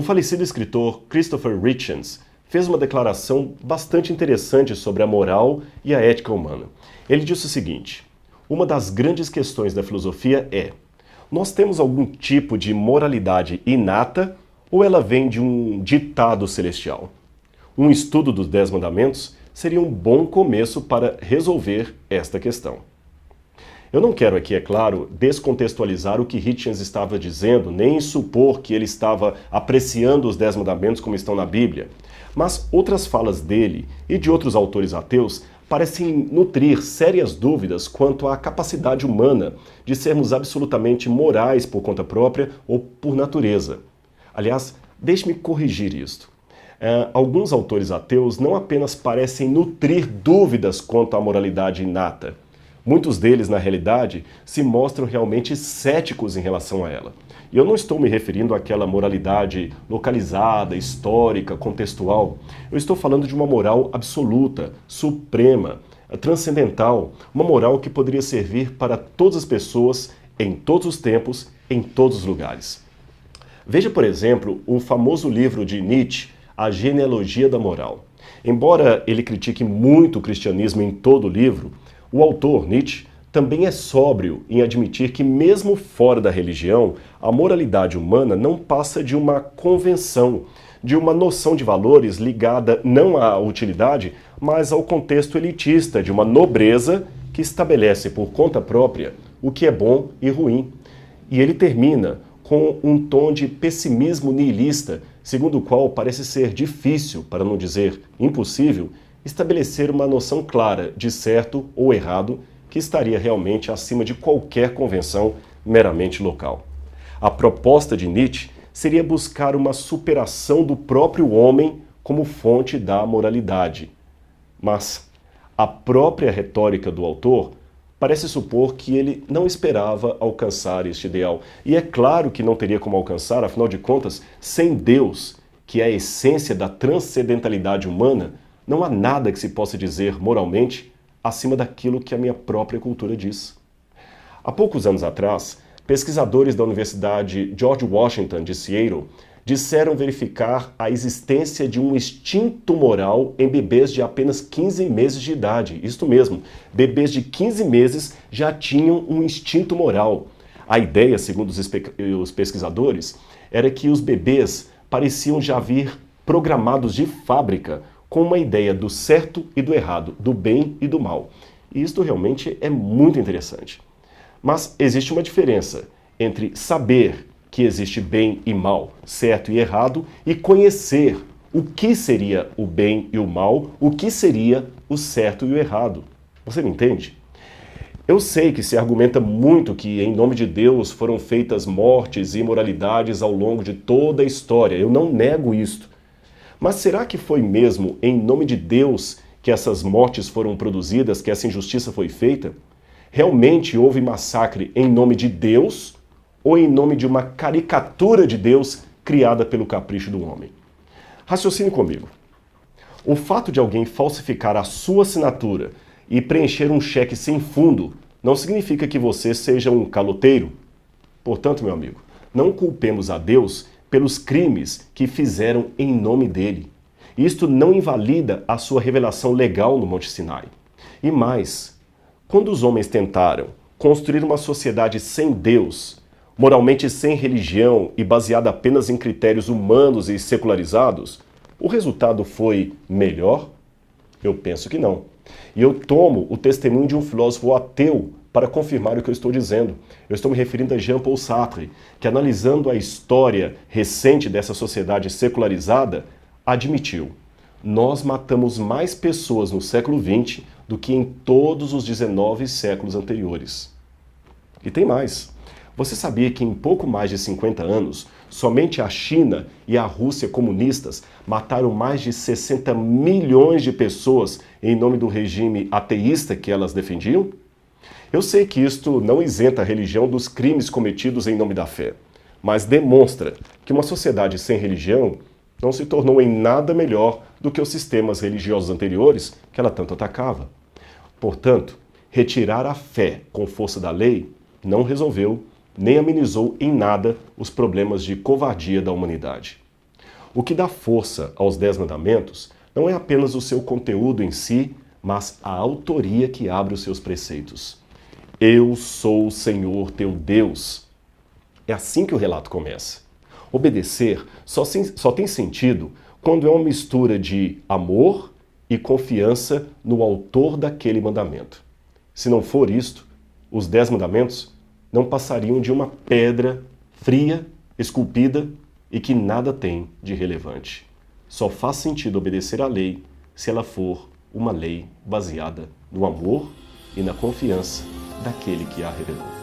falecido escritor Christopher Hitchens fez uma declaração bastante interessante sobre a moral e a ética humana. Ele disse o seguinte: uma das grandes questões da filosofia é: nós temos algum tipo de moralidade inata ou ela vem de um ditado celestial? Um estudo dos 10 mandamentos seria um bom começo para resolver esta questão. Eu não quero aqui, é claro, descontextualizar o que Hitchens estava dizendo, nem supor que ele estava apreciando os 10 mandamentos como estão na Bíblia, mas outras falas dele e de outros autores ateus parecem nutrir sérias dúvidas quanto à capacidade humana de sermos absolutamente morais por conta própria ou por natureza. Aliás, deixe-me corrigir isto. Alguns autores ateus não apenas parecem nutrir dúvidas quanto à moralidade inata. Muitos deles, na realidade, se mostram realmente céticos em relação a ela. E eu não estou me referindo àquela moralidade localizada, histórica, contextual. Eu estou falando de uma moral absoluta, suprema, transcendental, uma moral que poderia servir para todas as pessoas, em todos os tempos, em todos os lugares. Veja, por exemplo, o famoso livro de Nietzsche, A Genealogia da Moral. Embora ele critique muito o cristianismo em todo o livro, o autor, Nietzsche, também é sóbrio em admitir que, mesmo fora da religião, a moralidade humana não passa de uma convenção, de uma noção de valores ligada não à utilidade, mas ao contexto elitista de uma nobreza que estabelece por conta própria o que é bom e ruim. E ele termina com um tom de pessimismo nihilista, segundo o qual parece ser difícil, para não dizer impossível, estabelecer uma noção clara de certo ou errado que estaria realmente acima de qualquer convenção meramente local. A proposta de Nietzsche seria buscar uma superação do próprio homem como fonte da moralidade. Mas a própria retórica do autor parece supor que ele não esperava alcançar este ideal. E é claro que não teria como alcançar, afinal de contas, sem Deus, que é a essência da transcendentalidade humana, não há nada que se possa dizer moralmente acima daquilo que a minha própria cultura diz. Há poucos anos atrás, pesquisadores da Universidade George Washington de Seattle disseram verificar a existência de um instinto moral em bebês de apenas 15 meses de idade. Isto mesmo, bebês de 15 meses já tinham um instinto moral. A ideia, segundo os pesquisadores, era que os bebês pareciam já vir programados de fábrica com uma ideia do certo e do errado, do bem e do mal. E isto realmente é muito interessante. Mas existe uma diferença entre saber que existe bem e mal, certo e errado, e conhecer o que seria o bem e o mal, o que seria o certo e o errado. Você me entende? Eu sei que se argumenta muito que em nome de Deus foram feitas mortes e imoralidades ao longo de toda a história. Eu não nego isto. Mas será que foi mesmo em nome de Deus que essas mortes foram produzidas, que essa injustiça foi feita? Realmente houve massacre em nome de Deus ou em nome de uma caricatura de Deus criada pelo capricho do homem? Raciocine comigo. O fato de alguém falsificar a sua assinatura e preencher um cheque sem fundo não significa que você seja um caloteiro. Portanto, meu amigo, não culpemos a Deus pelos crimes que fizeram em nome dele. Isto não invalida a sua revelação legal no Monte Sinai. E mais, quando os homens tentaram construir uma sociedade sem Deus, moralmente sem religião e baseada apenas em critérios humanos e secularizados, o resultado foi melhor? Eu penso que não. E eu tomo o testemunho de um filósofo ateu para confirmar o que eu estou dizendo. Eu estou me referindo a Jean-Paul Sartre, que, analisando a história recente dessa sociedade secularizada, admitiu: nós matamos mais pessoas no século XX do que em todos os 19 séculos anteriores. E tem mais. Você sabia que em pouco mais de 50 anos, somente a China e a Rússia comunistas mataram mais de 60 milhões de pessoas em nome do regime ateísta que elas defendiam? Eu sei que isto não isenta a religião dos crimes cometidos em nome da fé, mas demonstra que uma sociedade sem religião não se tornou em nada melhor do que os sistemas religiosos anteriores que ela tanto atacava. Portanto, retirar a fé com força da lei não resolveu nem amenizou em nada os problemas de covardia da humanidade. O que dá força aos 10 mandamentos não é apenas o seu conteúdo em si, mas a autoria que abre os seus preceitos. Eu sou o Senhor teu Deus. É assim que o relato começa. Obedecer só tem sentido quando é uma mistura de amor e confiança no autor daquele mandamento. Se não for isto, os 10 mandamentos não passariam de uma pedra fria, esculpida e que nada tem de relevante. Só faz sentido obedecer à lei se ela for uma lei baseada no amor e na confiança daquele que a revelou.